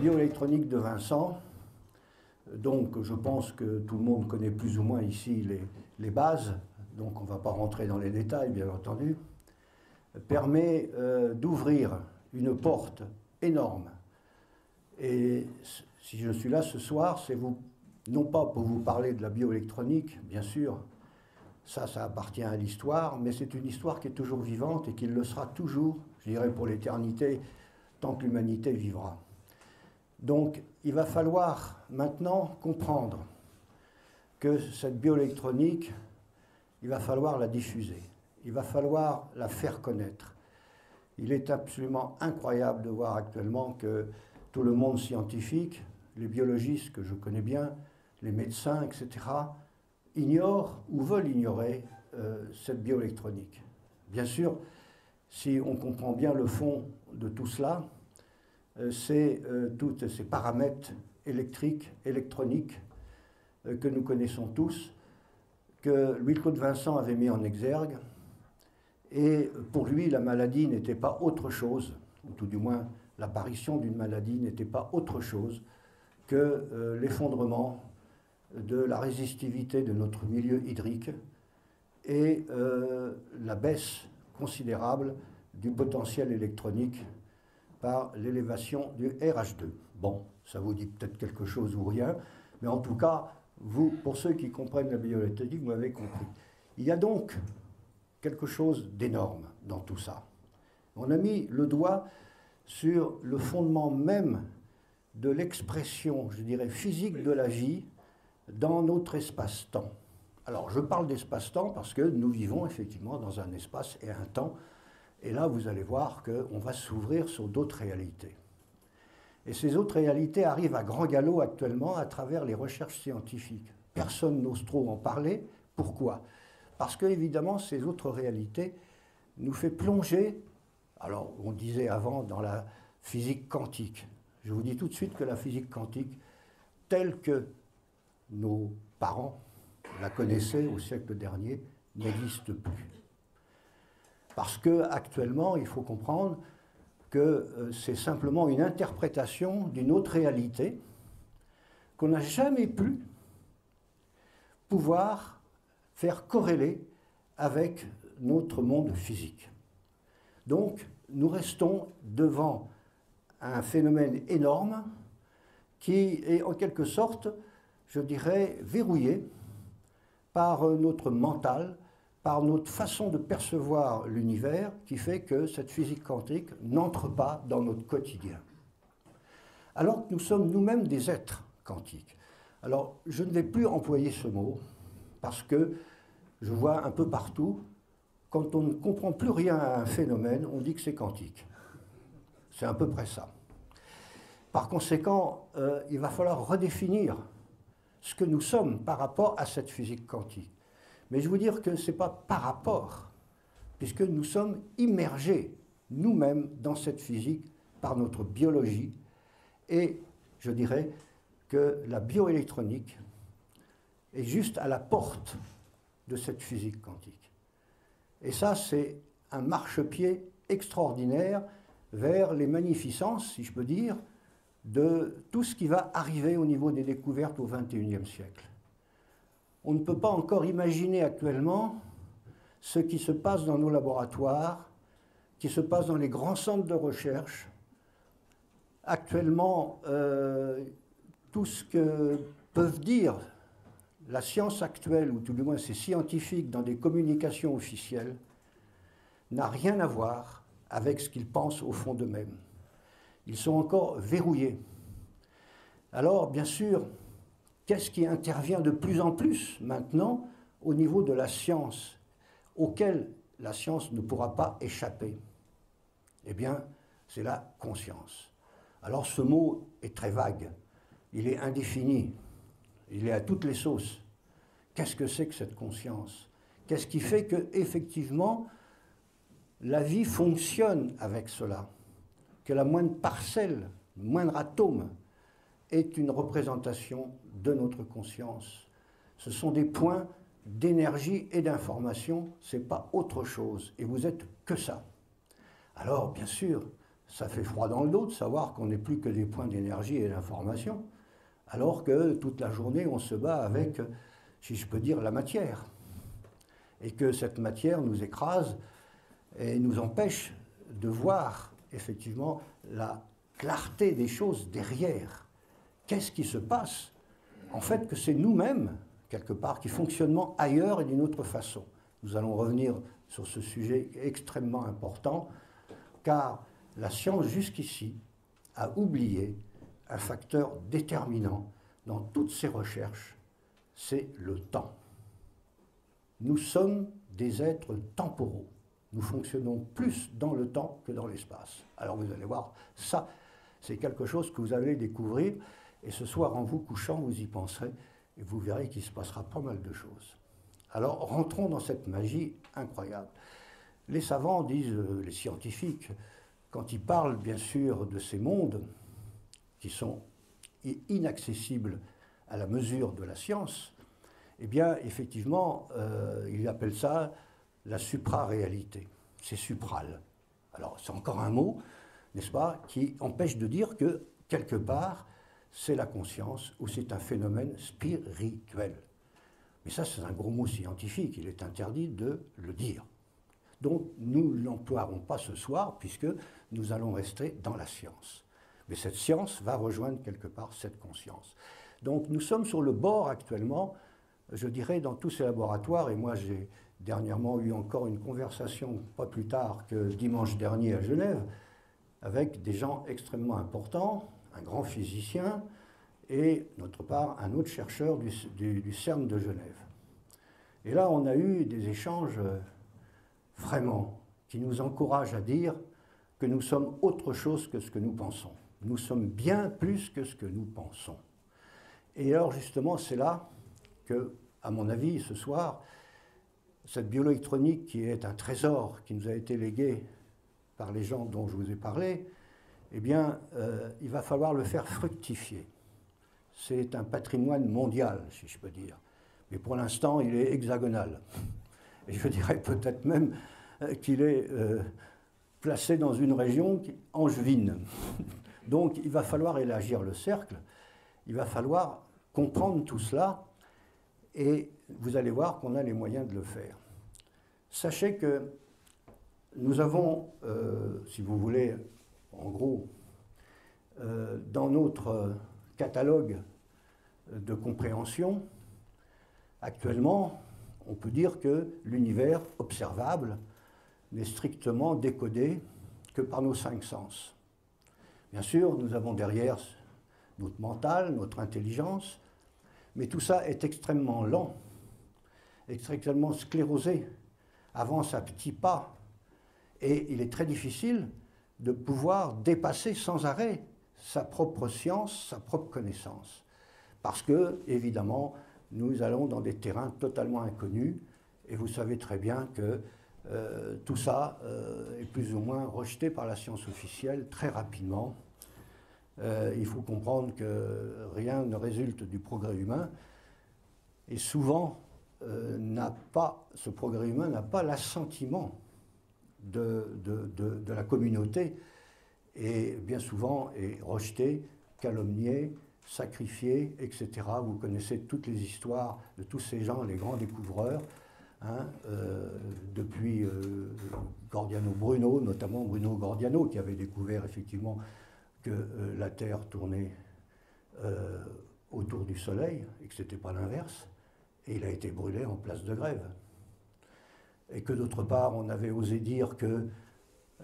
bioélectronique de Vincent, donc je pense que tout le monde connaît plus ou moins ici les bases, donc on ne va pas rentrer dans les détails bien entendu, permet d'ouvrir une porte énorme. Et si je suis là ce soir, c'est non pas pour vous parler de la bioélectronique, bien sûr, ça appartient à l'histoire, mais c'est une histoire qui est toujours vivante et qui le sera toujours, je dirais pour l'éternité, tant que l'humanité vivra. Donc il va falloir maintenant comprendre que cette bioélectronique, il va falloir la diffuser, il va falloir la faire connaître. Il est absolument incroyable de voir actuellement que tout le monde scientifique, les biologistes que je connais bien, les médecins, etc., ignorent ou veulent ignorer cette bioélectronique. Bien sûr, si on comprend bien le fond de tout cela, c'est tous ces paramètres électriques, électroniques que nous connaissons tous, que Louis-Claude Vincent avait mis en exergue. Et pour lui, la maladie n'était pas autre chose, ou tout du moins l'apparition d'une maladie n'était pas autre chose que l'effondrement de la résistivité de notre milieu hydrique et la baisse considérable du potentiel électronique par l'élévation du RH2. Bon, ça vous dit peut-être quelque chose ou rien, mais en tout cas, vous, pour ceux qui comprennent la bioélectronique, vous m'avez compris. Il y a donc quelque chose d'énorme dans tout ça. On a mis le doigt sur le fondement même de l'expression, je dirais, physique de la vie dans notre espace-temps. Alors, je parle d'espace-temps parce que nous vivons effectivement dans un espace et un temps. Et là, vous allez voir qu'on va s'ouvrir sur d'autres réalités. Et ces autres réalités arrivent à grand galop actuellement à travers les recherches scientifiques. Personne n'ose trop en parler. Pourquoi ? Parce que, évidemment, ces autres réalités nous font plonger, alors on disait avant, dans la physique quantique. Je vous dis tout de suite que la physique quantique, telle que nos parents la connaissaient au siècle dernier, n'existe plus. Parce qu'actuellement, il faut comprendre que c'est simplement une interprétation d'une autre réalité qu'on n'a jamais pu pouvoir faire corréler avec notre monde physique. Donc, nous restons devant un phénomène énorme qui est en quelque sorte, je dirais, verrouillé par notre mental, par notre façon de percevoir l'univers, qui fait que cette physique quantique n'entre pas dans notre quotidien. Alors que nous sommes nous-mêmes des êtres quantiques. Alors, je ne vais plus employer ce mot, parce que je vois un peu partout, quand on ne comprend plus rien à un phénomène, on dit que c'est quantique. C'est à peu près ça. Par conséquent, il va falloir redéfinir ce que nous sommes par rapport à cette physique quantique. Mais je veux dire que ce n'est pas par rapport, puisque nous sommes immergés nous-mêmes dans cette physique par notre biologie. Et je dirais que la bioélectronique est juste à la porte de cette physique quantique. Et ça, c'est un marchepied extraordinaire vers les magnificences, si je peux dire, de tout ce qui va arriver au niveau des découvertes au XXIe siècle. On ne peut pas encore imaginer actuellement ce qui se passe dans nos laboratoires, qui se passe dans les grands centres de recherche. Actuellement, tout ce que peuvent dire la science actuelle, ou tout du moins ces scientifiques dans des communications officielles, n'a rien à voir avec ce qu'ils pensent au fond d'eux-mêmes. Ils sont encore verrouillés. Alors, bien sûr, qu'est-ce qui intervient de plus en plus maintenant au niveau de la science, auquel la science ne pourra pas échapper? Eh bien, c'est la conscience. Alors ce mot est très vague, il est indéfini, il est à toutes les sauces. Qu'est-ce que c'est que cette conscience? Qu'est-ce qui fait que, effectivement, la vie fonctionne avec cela? Que la moindre parcelle, le moindre atome est une représentation de notre conscience. Ce sont des points d'énergie et d'information, ce n'est pas autre chose. Et vous êtes que ça. Alors, bien sûr, Ça fait froid dans le dos de savoir qu'on n'est plus que des points d'énergie et d'information, alors que toute la journée, on se bat avec, si je peux dire, la matière. Et que cette matière nous écrase et nous empêche de voir effectivement la clarté des choses derrière. Qu'est-ce qui se passe? En fait, que c'est nous-mêmes, quelque part, qui fonctionnons ailleurs et d'une autre façon. Nous allons revenir sur ce sujet extrêmement important, car la science, jusqu'ici, a oublié un facteur déterminant dans toutes ses recherches, c'est le temps. Nous sommes des êtres temporaux. Nous fonctionnons plus dans le temps que dans l'espace. Alors vous allez voir, ça, c'est quelque chose que vous allez découvrir, et ce soir, en vous couchant, vous y penserez, et vous verrez qu'il se passera pas mal de choses. Alors, rentrons dans cette magie incroyable. Les savants disent, les scientifiques, quand ils parlent, bien sûr, de ces mondes qui sont inaccessibles à la mesure de la science, eh bien, effectivement, ils appellent ça la supraréalité. C'est supral. Alors, c'est encore un mot, n'est-ce pas, qui empêche de dire que, quelque part, c'est la conscience ou c'est un phénomène spirituel. Mais ça, c'est un gros mot scientifique, il est interdit de le dire. Donc, nous ne l'emploierons pas ce soir, puisque nous allons rester dans la science. Mais cette science va rejoindre quelque part cette conscience. Donc, nous sommes sur le bord actuellement, je dirais, dans tous ces laboratoires, et moi j'ai dernièrement eu encore une conversation, pas plus tard que dimanche dernier à Genève, avec des gens extrêmement importants, un grand physicien, et d'autre part un autre chercheur du CERN de Genève. Et là, on a eu des échanges vraiment qui nous encouragent à dire que nous sommes autre chose que ce que nous pensons. Nous sommes bien plus que ce que nous pensons. Et alors justement, c'est là que, à mon avis, ce soir, cette bioélectronique qui est un trésor qui nous a été légué par les gens dont je vous ai parlé, eh bien, il va falloir le faire fructifier. C'est un patrimoine mondial, si je peux dire. Mais pour l'instant, il est hexagonal. Et je dirais peut-être même qu'il est placé dans une région angevine. Donc, il va falloir élargir le cercle. Il va falloir comprendre tout cela. Et vous allez voir qu'on a les moyens de le faire. Sachez que nous avons, si vous voulez, en gros, dans notre catalogue de compréhension, actuellement, on peut dire que l'univers observable n'est strictement décodé que par nos 5 sens. Bien sûr, nous avons derrière notre mental, notre intelligence, mais tout ça est extrêmement lent, extrêmement sclérosé, avance à petits pas, et il est très difficile de pouvoir dépasser sans arrêt sa propre science, sa propre connaissance. Parce que, évidemment, nous allons dans des terrains totalement inconnus, et vous savez très bien que tout ça est plus ou moins rejeté par la science officielle très rapidement. Il faut comprendre que rien ne résulte du progrès humain, et souvent, ce progrès humain n'a pas l'assentiment de la communauté, et bien souvent est rejeté, calomnié, sacrifié, etc. Vous connaissez toutes les histoires de tous ces gens, les grands découvreurs, hein, depuis Gordiano Bruno, notamment Bruno Gordiano, qui avait découvert effectivement que la Terre tournait autour du Soleil, et que ce n'était pas l'inverse, et il a été brûlé en place de grève. Et que d'autre part, on avait osé dire que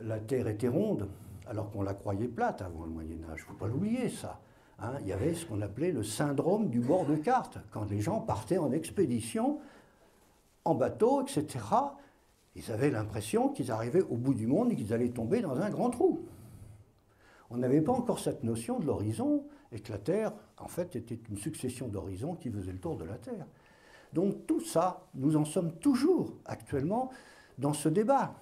la Terre était ronde, alors qu'on la croyait plate avant le Moyen-Âge. Il ne faut pas l'oublier, ça. Hein, il y avait ce qu'on appelait le syndrome du bord de carte. Quand les gens partaient en expédition, en bateau, etc., ils avaient l'impression qu'ils arrivaient au bout du monde et qu'ils allaient tomber dans un grand trou. On n'avait pas encore cette notion de l'horizon, et que la Terre, en fait, était une succession d'horizons qui faisaient le tour de la Terre. Donc tout ça, nous en sommes toujours actuellement dans ce débat.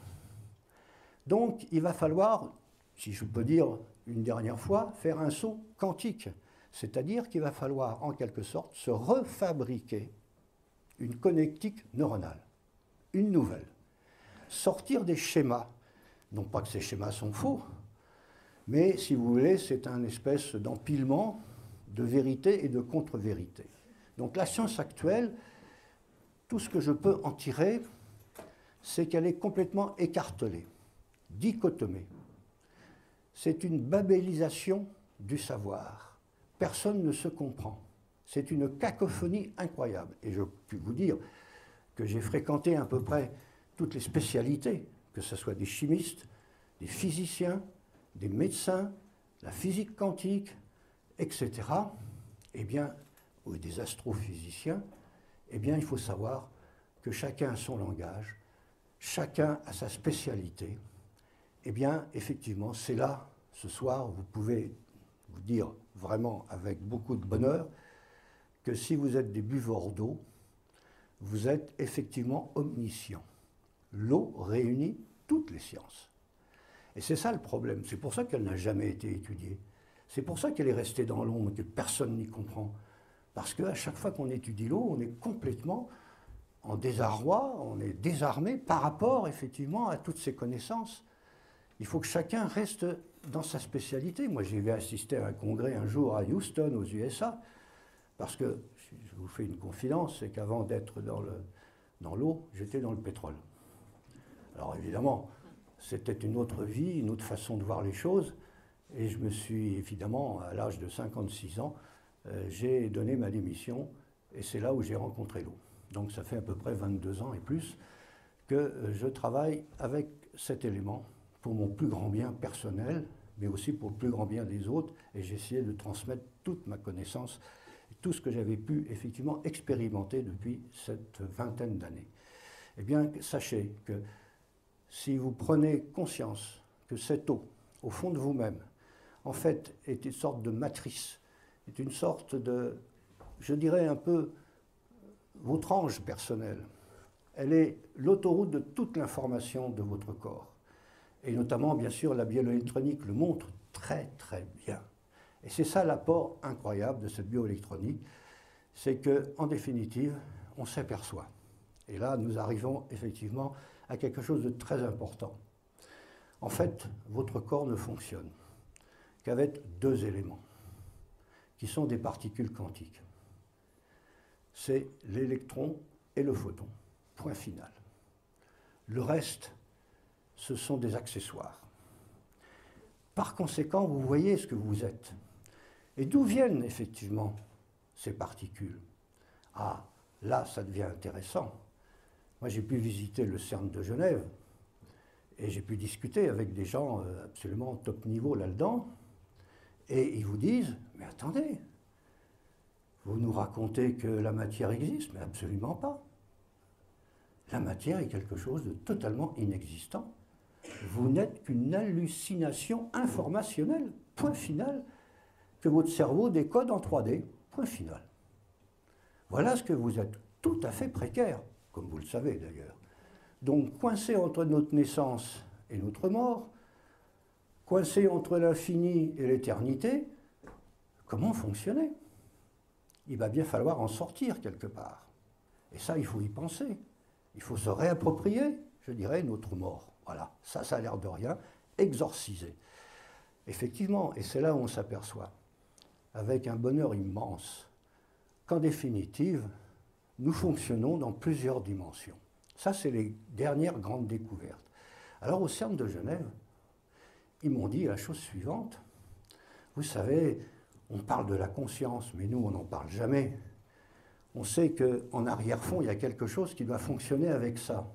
Donc il va falloir, si je peux dire une dernière fois, faire un saut quantique. C'est-à-dire qu'il va falloir, en quelque sorte, se refabriquer une connectique neuronale, une nouvelle. Sortir des schémas, non pas que ces schémas sont faux, Mais si vous voulez, c'est un espèce d'empilement de vérité et de contre-vérité. Donc la science actuelle, tout ce que je peux en tirer, c'est qu'elle est complètement écartelée, dichotomée. C'est une babélisation du savoir. Personne ne se comprend. C'est une cacophonie incroyable. Et je puis vous dire que j'ai fréquenté à peu près toutes les spécialités, que ce soit des chimistes, des physiciens, des médecins, la physique quantique, etc. Eh bien, ou des astrophysiciens, eh bien, il faut savoir que chacun a son langage, chacun a sa spécialité. Eh bien, effectivement, c'est là, ce soir, vous pouvez vous dire vraiment avec beaucoup de bonheur que si vous êtes des buveurs d'eau, vous êtes effectivement omniscients. L'eau réunit toutes les sciences. Et c'est ça le problème. C'est pour ça qu'elle n'a jamais été étudiée. C'est pour ça qu'elle est restée dans l'ombre et que personne n'y comprend. Parce qu'à chaque fois qu'on étudie l'eau, on est complètement en désarroi, on est désarmé par rapport effectivement à toutes ces connaissances. Il faut que chacun reste dans sa spécialité. Moi, j'ai assisté à un congrès un jour à Houston, aux USA, parce que, je vous fais une confidence, c'est qu'avant d'être dans l'eau, j'étais dans le pétrole. Alors évidemment, c'était une autre vie, une autre façon de voir les choses, et je me suis évidemment, à l'âge de 56 ans, j'ai donné ma démission, et c'est là où j'ai rencontré l'eau. Donc ça fait à peu près 22 ans et plus que je travaille avec cet élément pour mon plus grand bien personnel, mais aussi pour le plus grand bien des autres, et j'ai essayé de transmettre toute ma connaissance, tout ce que j'avais pu effectivement expérimenter depuis cette vingtaine d'années. Eh bien, sachez que si vous prenez conscience que cette eau, au fond de vous-même, en fait, est une sorte de matrice, est une sorte de, je dirais un peu, votre ange personnel. Elle est l'autoroute de toute l'information de votre corps. Et notamment, bien sûr, la bioélectronique le montre très, très bien. Et c'est ça l'apport incroyable de cette bioélectronique, c'est qu'en définitive, on s'aperçoit. Et là, nous arrivons effectivement à quelque chose de très important. En fait, votre corps ne fonctionne qu'avec deux éléments, qui sont des particules quantiques. C'est l'électron et le photon, point final. Le reste, ce sont des accessoires. Par conséquent, vous voyez ce que vous êtes. Et d'où viennent effectivement ces particules? Ah, là, ça devient intéressant. Moi, j'ai pu visiter le CERN de Genève et j'ai pu discuter avec des gens absolument top niveau là-dedans. Et ils vous disent, mais attendez, vous nous racontez que la matière existe, mais absolument pas. La matière est quelque chose de totalement inexistant. Vous n'êtes qu'une hallucination informationnelle, point final, que votre cerveau décode en 3D, point final. Voilà ce que vous êtes, tout à fait précaire, comme vous le savez d'ailleurs. Donc coincé entre notre naissance et notre mort, coincé entre l'infini et l'éternité, comment fonctionner? Il va bien falloir en sortir quelque part. Et ça, il faut y penser. Il faut se réapproprier, je dirais, notre mort. Voilà, ça a l'air de rien, exorciser. Effectivement, et c'est là où on s'aperçoit, avec un bonheur immense, qu'en définitive, nous fonctionnons dans plusieurs dimensions. Ça, c'est les dernières grandes découvertes. Alors, au CERN de Genève, ils m'ont dit la chose suivante. Vous savez, on parle de la conscience, mais nous, on n'en parle jamais. On sait qu'en arrière-fond, il y a quelque chose qui doit fonctionner avec ça.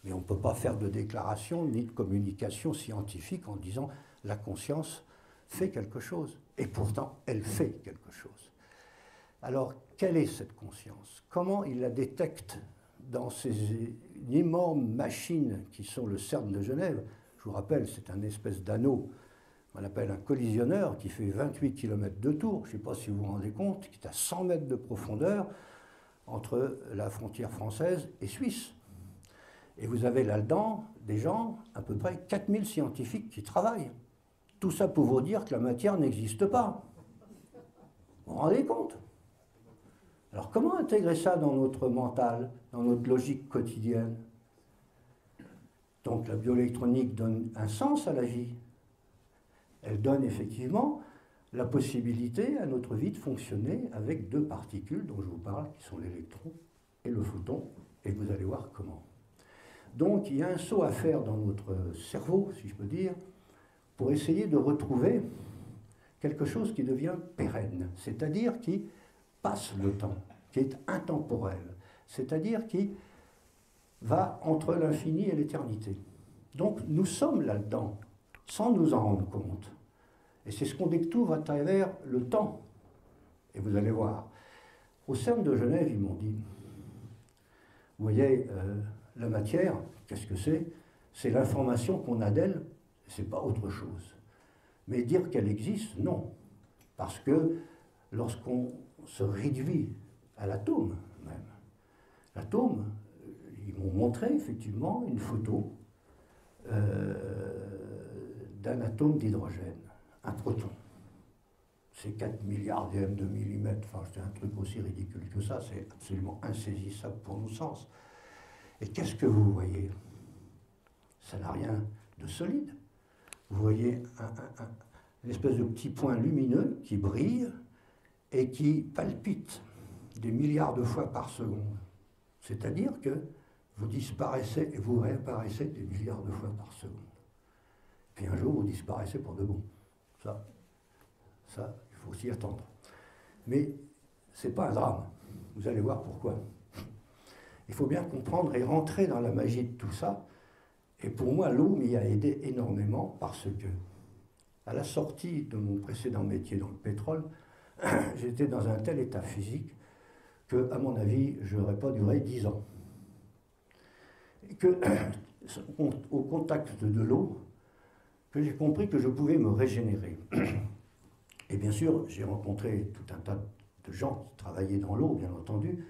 Mais on ne peut pas faire de déclaration ni de communication scientifique en disant la conscience fait quelque chose. Et pourtant, elle fait quelque chose. Alors, quelle est cette conscience? Comment il la détecte dans ces énormes machines qui sont le CERN de Genève? Je vous rappelle, c'est un espèce d'anneau qu'on appelle un collisionneur qui fait 28 km de tour, je ne sais pas si vous vous rendez compte, qui est à 100 mètres de profondeur entre la frontière française et suisse. Et vous avez là-dedans des gens, à peu près 4000 scientifiques qui travaillent. Tout ça pour vous dire que la matière n'existe pas. Vous vous rendez compte? Alors comment intégrer ça dans notre mental, dans notre logique quotidienne? Donc la bioélectronique donne un sens à la vie. Elle donne effectivement la possibilité à notre vie de fonctionner avec deux particules dont je vous parle, qui sont l'électron et le photon, et vous allez voir comment. Donc il y a un saut à faire dans notre cerveau, si je peux dire, pour essayer de retrouver quelque chose qui devient pérenne, c'est-à-dire qui passe le temps, qui est intemporel, c'est-à-dire qui va entre l'infini et l'éternité. Donc nous sommes là-dedans, sans nous en rendre compte. Et c'est ce qu'on découvre à travers le temps. Et vous allez voir. Au CERN de Genève, ils m'ont dit, vous voyez, la matière, qu'est-ce que c'est? C'est l'information qu'on a d'elle, c'est pas autre chose. Mais dire qu'elle existe, non. Parce que lorsqu'on se réduit à l'atome même, l'atome, ils m'ont montré effectivement une photo d'un atome d'hydrogène, un proton. C'est 4 milliardièmes de millimètre, enfin c'est un truc aussi ridicule que ça, c'est absolument insaisissable pour nos sens. Et qu'est-ce que vous voyez? Ça n'a rien de solide. Vous voyez une espèce de petit point lumineux qui brille et qui palpite des milliards de fois par seconde. C'est-à-dire que vous disparaissez et vous réapparaissez des milliards de fois par seconde. Puis un jour, vous disparaissez pour de bon. Ça, il faut s'y attendre. Mais ce n'est pas un drame. Vous allez voir pourquoi. Il faut bien comprendre et rentrer dans la magie de tout ça. Et pour moi, l'eau m'y a aidé énormément parce que, à la sortie de mon précédent métier dans le pétrole, j'étais dans un tel état physique que, à mon avis, je n'aurais pas duré 10 ans. Et que, au contact de l'eau, que j'ai compris que je pouvais me régénérer. Et bien sûr, j'ai rencontré tout un tas de gens qui travaillaient dans l'eau, bien entendu,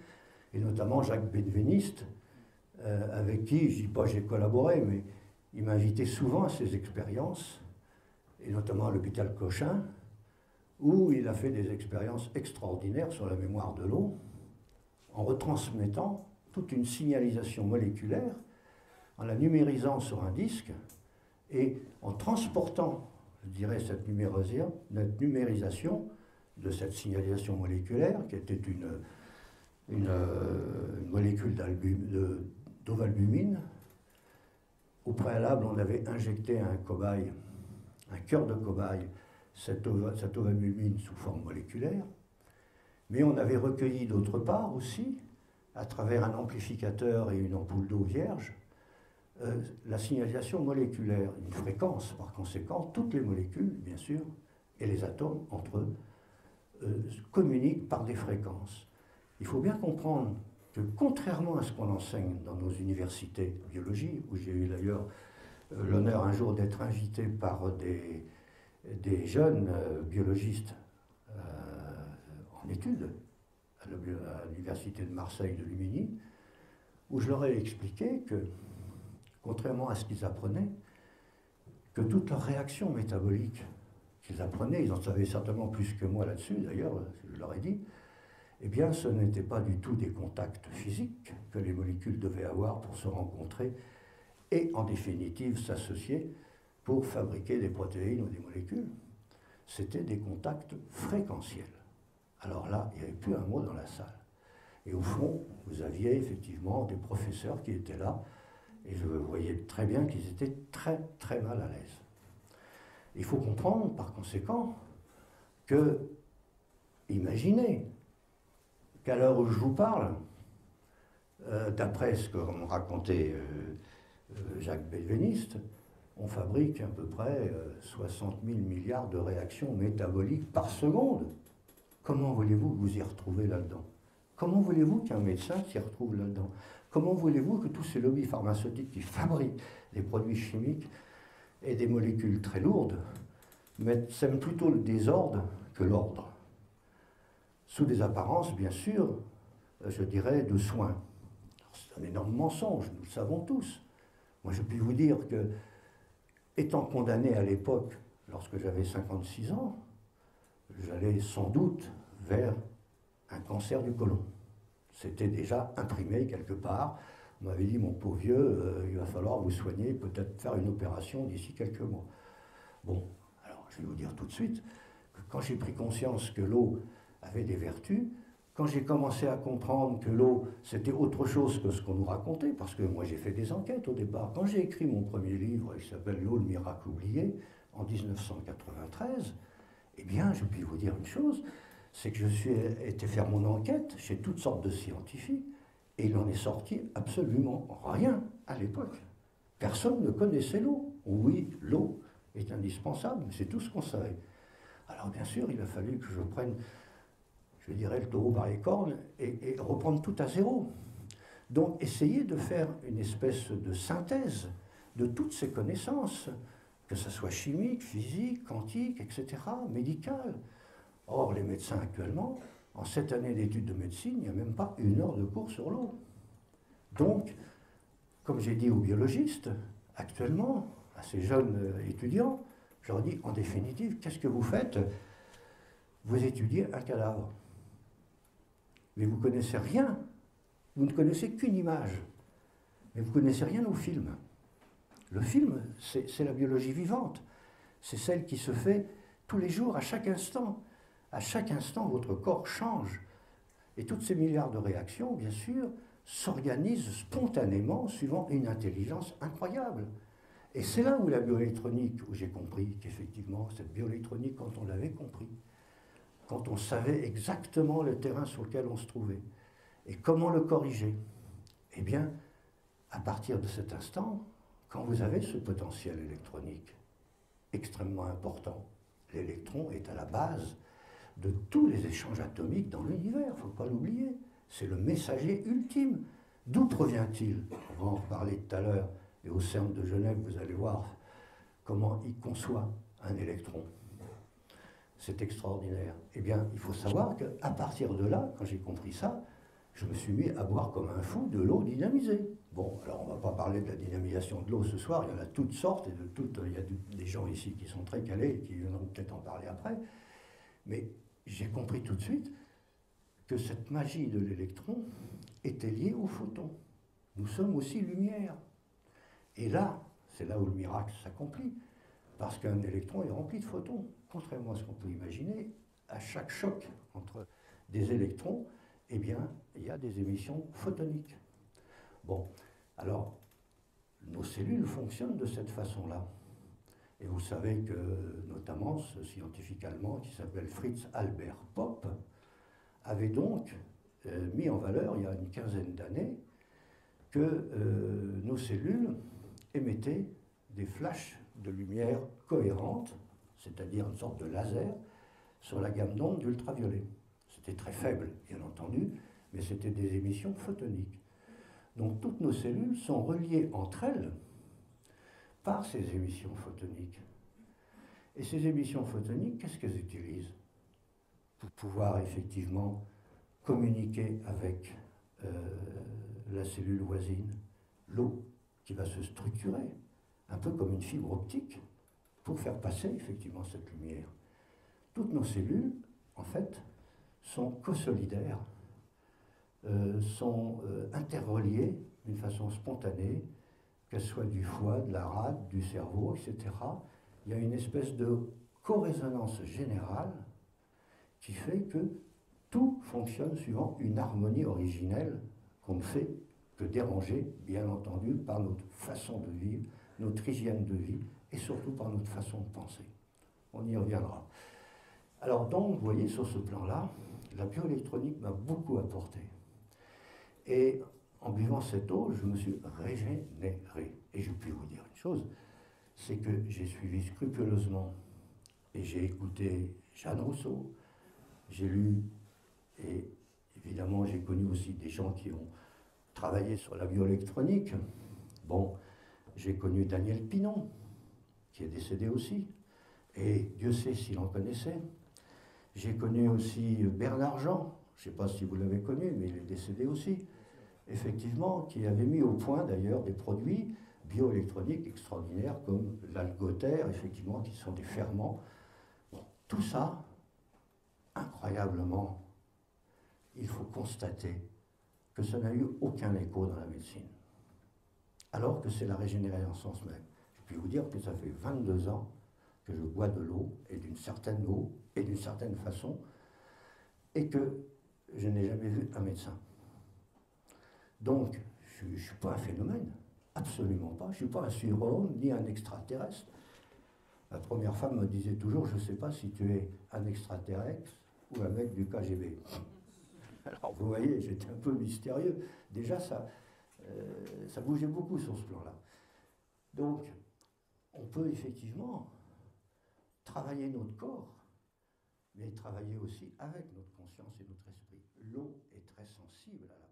et notamment Jacques Benveniste, avec qui, je ne dis pas j'ai collaboré, mais il m'invitait souvent à ses expériences, et notamment à l'hôpital Cochin, où il a fait des expériences extraordinaires sur la mémoire de l'eau, en retransmettant toute une signalisation moléculaire, en la numérisant sur un disque, et en transportant, je dirais, cette numérisation de cette signalisation moléculaire, qui était une molécule d'ovalbumine. Au préalable, on avait injecté à un cobaye, un cœur de cobaye, cette ovalbumine sous forme moléculaire, mais on avait recueilli d'autre part aussi, à travers un amplificateur et une ampoule d'eau vierge, la signalisation moléculaire, une fréquence. Par conséquent, toutes les molécules, bien sûr, et les atomes entre eux, communiquent par des fréquences. Il faut bien comprendre que, contrairement à ce qu'on enseigne dans nos universités de biologie, où j'ai eu d'ailleurs l'honneur un jour d'être invité par des jeunes biologistes en études à l'université de Marseille de Lumini, où je leur ai expliqué que, contrairement à ce qu'ils apprenaient, que toutes leurs réactions métaboliques qu'ils apprenaient, ils en savaient certainement plus que moi là-dessus d'ailleurs, je leur ai dit, eh bien ce n'était pas du tout des contacts physiques que les molécules devaient avoir pour se rencontrer et en définitive s'associer pour fabriquer des protéines ou des molécules. C'était des contacts fréquentiels. Alors là, il n'y avait plus un mot dans la salle. Et au fond, vous aviez effectivement des professeurs qui étaient là, et je voyais très bien qu'ils étaient très très mal à l'aise. Il faut comprendre par conséquent que, imaginez qu'à l'heure où je vous parle, d'après ce que m'ont raconté Jacques Benveniste, on fabrique à peu près 60 000 milliards de réactions métaboliques par seconde. Comment voulez-vous que vous y retrouvez là-dedans? Comment voulez-vous qu'un médecin s'y retrouve là-dedans? Comment voulez-vous que tous ces lobbies pharmaceutiques qui fabriquent des produits chimiques et des molécules très lourdes sèment plutôt le désordre que l'ordre? Sous des apparences, bien sûr, je dirais, de soins. C'est un énorme mensonge, nous le savons tous. Moi, je puis vous dire que, étant condamné à l'époque, lorsque j'avais 56 ans, j'allais sans doute vers un cancer du côlon. C'était déjà imprimé quelque part. On m'avait dit, mon pauvre vieux, il va falloir vous soigner, peut-être faire une opération d'ici quelques mois. Bon, alors je vais vous dire tout de suite que quand j'ai pris conscience que l'eau avait des vertus, quand j'ai commencé à comprendre que l'eau, c'était autre chose que ce qu'on nous racontait, parce que moi j'ai fait des enquêtes au départ. Quand j'ai écrit mon premier livre, qui s'appelle L'eau, le miracle oublié, en 1993, eh bien, je puis vous dire une chose, c'est que je suis été faire mon enquête chez toutes sortes de scientifiques, et il n'en est sorti absolument rien à l'époque. Personne ne connaissait l'eau. Oui, l'eau est indispensable, mais c'est tout ce qu'on savait. Alors bien sûr, il a fallu que je prenne, je dirais, le taureau par les cornes et reprendre tout à zéro. Donc essayer de faire une espèce de synthèse de toutes ces connaissances, que ce soit chimique, physique, quantique, etc., médicale. Or, les médecins actuellement, en 7 années d'études de médecine, il n'y a même pas 1 heure de cours sur l'eau. Donc, comme j'ai dit aux biologistes, actuellement, à ces jeunes étudiants, je leur dis, en définitive, qu'est-ce que vous faites? Vous étudiez un cadavre. Mais vous ne connaissez rien. Vous ne connaissez qu'une image. Mais vous ne connaissez rien au film. Le film, c'est la biologie vivante. C'est celle qui se fait tous les jours, à chaque instant. À chaque instant, votre corps change. Et toutes ces milliards de réactions, bien sûr, s'organisent spontanément suivant une intelligence incroyable. Et c'est là où la bioélectronique, où j'ai compris qu'effectivement, cette bioélectronique, quand on l'avait compris, quand on savait exactement le terrain sur lequel on se trouvait, et comment le corriger, eh bien, à partir de cet instant, quand vous avez ce potentiel électronique extrêmement important, l'électron est à la base de tous les échanges atomiques dans l'univers, il ne faut pas l'oublier. C'est le messager ultime. D'où provient-il? On va en reparler tout à l'heure. Et au CERN de Genève, vous allez voir comment il conçoit un électron. C'est extraordinaire. Eh bien, il faut savoir qu'à partir de là, quand j'ai compris ça, je me suis mis à boire comme un fou de l'eau dynamisée. Bon, alors on ne va pas parler de la dynamisation de l'eau ce soir, il y en a toutes sortes, et il y a des gens ici qui sont très calés et qui viendront peut-être en parler après. Mais j'ai compris tout de suite que cette magie de l'électron était liée au photon. Nous sommes aussi lumière. Et là, c'est là où le miracle s'accomplit, parce qu'un électron est rempli de photons. Contrairement à ce qu'on peut imaginer, à chaque choc entre des électrons, eh bien, il y a des émissions photoniques. Bon, alors, nos cellules fonctionnent de cette façon-là. Et vous savez que, notamment, ce scientifique allemand qui s'appelle Fritz Albert Popp avait donc mis en valeur, il y a une quinzaine d'années, que nos cellules émettaient des flashs de lumière cohérentes, c'est-à-dire une sorte de laser, sur la gamme d'ondes d'ultraviolet. C'était très faible, bien entendu, mais c'était des émissions photoniques. Donc toutes nos cellules sont reliées entre elles par ces émissions photoniques. Et ces émissions photoniques, qu'est-ce qu'elles utilisent? Pour pouvoir effectivement communiquer avec la cellule voisine, l'eau qui va se structurer, un peu comme une fibre optique, pour faire passer effectivement cette lumière. Toutes nos cellules, en fait, sont co-solidaires, sont interreliées d'une façon spontanée, qu'elles soient du foie, de la rate, du cerveau, etc. Il y a une espèce de co-résonance générale qui fait que tout fonctionne suivant une harmonie originelle qu'on ne fait que déranger, bien entendu, par notre façon de vivre, notre hygiène de vie, et surtout par notre façon de penser. On y reviendra. Alors donc, vous voyez, sur ce plan-là, la bioélectronique m'a beaucoup apporté. Et en buvant cette eau, je me suis régénéré. Et je puis vous dire une chose, c'est que j'ai suivi scrupuleusement, et j'ai écouté Jeanne Rousseau, j'ai lu, et évidemment j'ai connu aussi des gens qui ont travaillé sur la bioélectronique. Bon, j'ai connu Daniel Pinon, qui est décédé aussi, et Dieu sait s'il en connaissait. J'ai connu aussi Bernard Jean, je ne sais pas si vous l'avez connu, mais il est décédé aussi, effectivement, qui avait mis au point d'ailleurs des produits bioélectroniques extraordinaires comme l'algotère, effectivement, qui sont des ferments. Bon, tout ça, incroyablement, il faut constater que ça n'a eu aucun écho dans la médecine, alors que c'est la régénérescence même. Je puis vous dire que ça fait 22 ans que je bois de l'eau, et d'une certaine eau, et d'une certaine façon, et que je n'ai jamais vu un médecin. Donc, je ne suis pas un phénomène, absolument pas. Je ne suis pas un surhomme, ni un extraterrestre. La première femme me disait toujours, je ne sais pas si tu es un extraterrestre ou un mec du KGB. Alors, vous voyez, j'étais un peu mystérieux. Déjà, ça bougeait beaucoup sur ce plan-là. Donc, on peut effectivement travailler notre corps, mais travailler aussi avec notre conscience et notre esprit. L'eau est très sensible à la